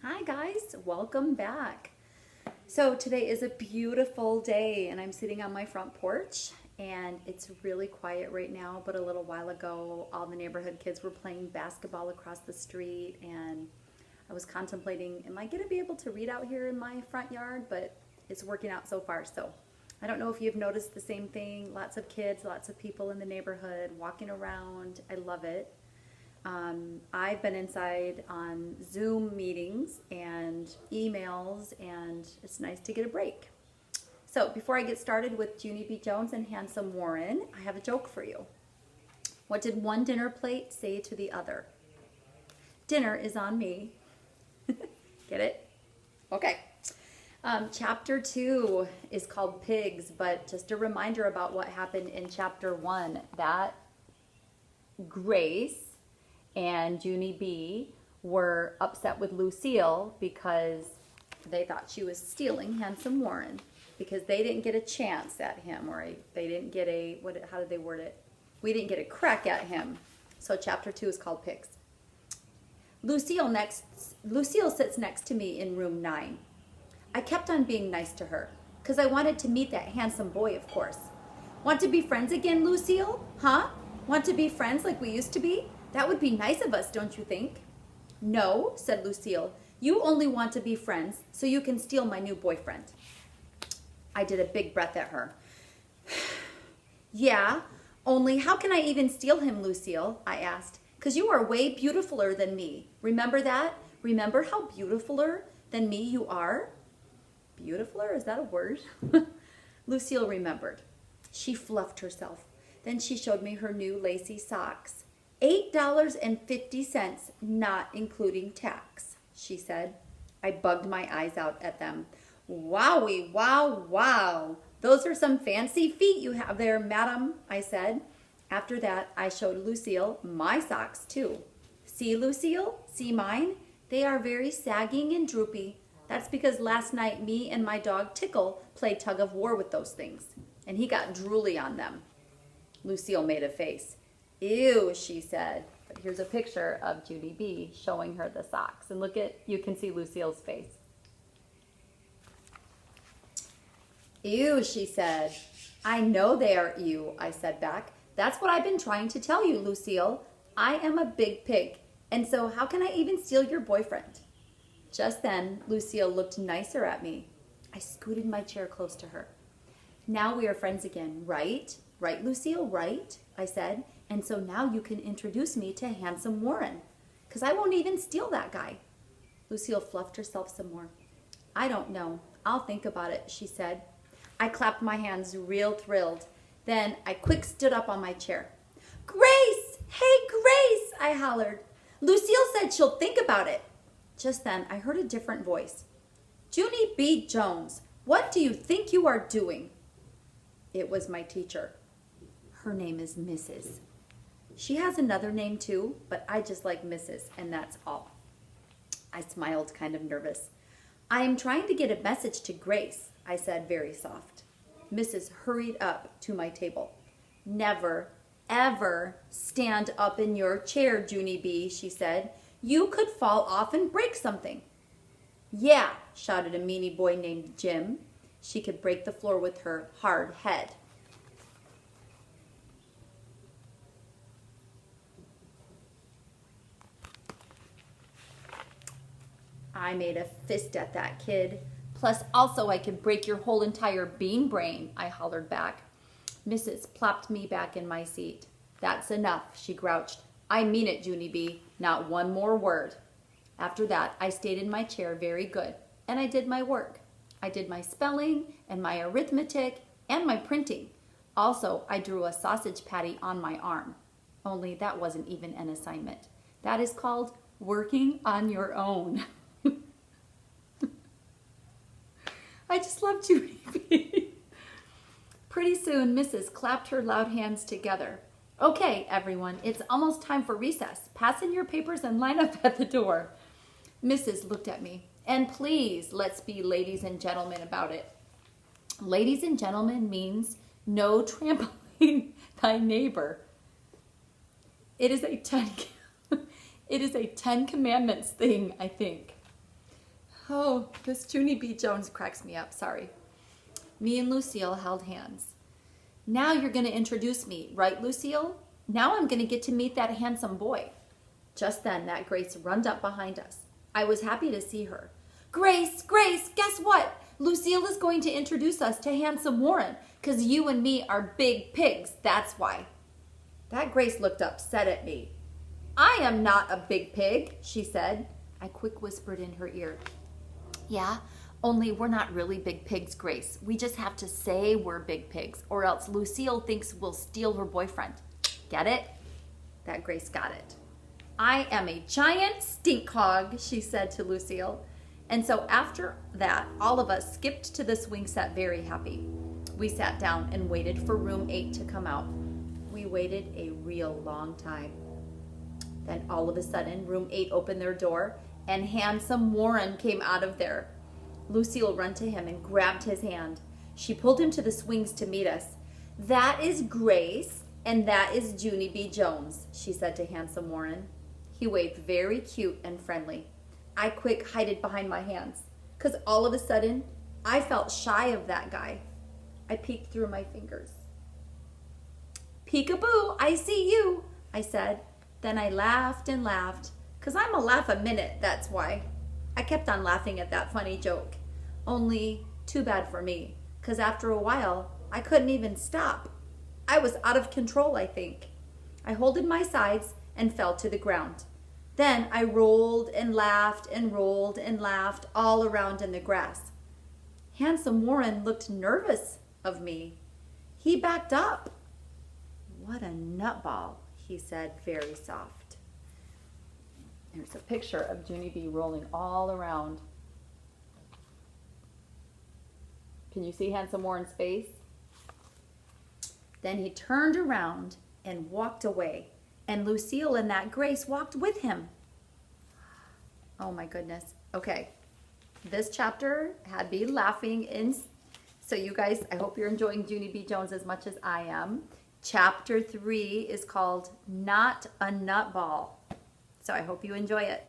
Hi guys, welcome back. So today is a beautiful day and I'm sitting on my front porch and it's really quiet right now, but a little while ago all the neighborhood kids were playing basketball across the street and I was contemplating, am I going to be able to read out here in my front yard? But it's working out so far. So I don't know if you've noticed the same thing. Lots of kids, lots of people in the neighborhood walking around. I love it. I've been inside on Zoom meetings and emails, and it's nice to get a break. So before I get started with Junie B. Jones and Handsome Warren, I have a joke for you. What did one dinner plate say to the other? Dinner is on me. Get it? Okay. Chapter 2 is called Pigs, but just a reminder about what happened in chapter 1, that Grace and Junie B were upset with Lucille because they thought she was stealing Handsome Warren because they didn't get a chance at him, or they didn't get how did they word it? We didn't get a crack at him. So chapter 2 is called Pigs. Lucille sits next to me in room 9. I kept on being nice to her because I wanted to meet that handsome boy, of course. Want to be friends again, Lucille? Huh? Want to be friends like we used to be? That would be nice of us, don't you think? No, said Lucille. You only want to be friends so you can steal my new boyfriend. I did a big breath at her. Yeah, only how can I even steal him, Lucille? I asked. 'Cause you are way beautifuler than me. Remember that? Remember how beautifuler than me you are? Beautifuler? Is that a word? Lucille remembered. She fluffed herself. Then she showed me her new lacy socks. $8.50, not including tax, she said. I bugged my eyes out at them. Wowie, wow, wow. Those are some fancy feet you have there, madam, I said. After that, I showed Lucille my socks, too. See, Lucille? See mine? They are very sagging and droopy. That's because last night me and my dog Tickle played tug of war with those things, and he got drooly on them. Lucille made a face. Ew, she said. But here's a picture of Junie B showing her the socks. And you can see Lucille's face. Ew, she said. I know they are ew, I said back. That's what I've been trying to tell you, Lucille. I am a big pig. And so how can I even steal your boyfriend? Just then, Lucille looked nicer at me. I scooted my chair close to her. Now we are friends again, right? Right, Lucille, right? I said. And so now you can introduce me to Handsome Warren, because I won't even steal that guy. Lucille fluffed herself some more. I don't know. I'll think about it, she said. I clapped my hands real thrilled. Then I quick stood up on my chair. Grace! Hey, Grace! I hollered. Lucille said she'll think about it. Just then I heard a different voice. Junie B. Jones, what do you think you are doing? It was my teacher. Her name is Mrs. She has another name too, but I just like Mrs., and that's all. I smiled, kind of nervous. I am trying to get a message to Grace, I said very soft. Mrs. hurried up to my table. Never, ever stand up in your chair, Junie B., she said. You could fall off and break something. Yeah, shouted a meanie boy named Jim. She could break the floor with her hard head. I made a fist at that kid. Plus, also, I could break your whole entire bean brain, I hollered back. Mrs. plopped me back in my seat. That's enough, she grouched. I mean it, Junie B. Not one more word. After that, I stayed in my chair very good, and I did my work. I did my spelling and my arithmetic and my printing. Also, I drew a sausage patty on my arm. Only that wasn't even an assignment. That is called working on your own. I just love Junie B. Pretty soon, Mrs. clapped her loud hands together. Okay, everyone, it's almost time for recess. Pass in your papers and line up at the door. Mrs. looked at me. And please, let's be ladies and gentlemen about it. Ladies and gentlemen means no trampling thy neighbor. It is a 10 Commandments thing, I think. Oh, this Junie B. Jones cracks me up, sorry. Me and Lucille held hands. Now you're going to introduce me, right, Lucille? Now I'm going to get to meet that handsome boy. Just then, that Grace runned up behind us. I was happy to see her. Grace, guess what? Lucille is going to introduce us to handsome Warren, because you and me are big pigs, that's why. That Grace looked upset at me. I am not a big pig, she said. I quick whispered in her ear. Yeah, only we're not really big pigs, Grace. We just have to say we're big pigs, or else Lucille thinks we'll steal her boyfriend. Get it? That Grace got it. I am a giant stink hog, she said to Lucille. And so after that, all of us skipped to the swing set very happy. We sat down and waited for room 8 to come out. We waited a real long time. Then all of a sudden, room 8 opened their door and handsome Warren came out of there. Lucille ran to him and grabbed his hand. She pulled him to the swings to meet us. That is Grace and that is Junie B. Jones, she said to handsome Warren. He waved very cute and friendly. I quick hid behind my hands, because all of a sudden, I felt shy of that guy. I peeked through my fingers. Peekaboo, I see you, I said. Then I laughed and laughed, because I'm a laugh a minute, that's why. I kept on laughing at that funny joke. Only too bad for me, because after a while, I couldn't even stop. I was out of control, I think. I holded my sides and fell to the ground. Then I rolled and laughed and rolled and laughed all around in the grass. Handsome Warren looked nervous of me. He backed up. What a nutball, he said very soft. There's a picture of Junie B rolling all around. Can you see handsome Warren's face? Then he turned around and walked away. And Lucille and that Grace walked with him. Oh my goodness. Okay. This chapter had me laughing in. So you guys, I hope you're enjoying Junie B. Jones as much as I am. Chapter 3 is called Not a Nutball. So I hope you enjoy it.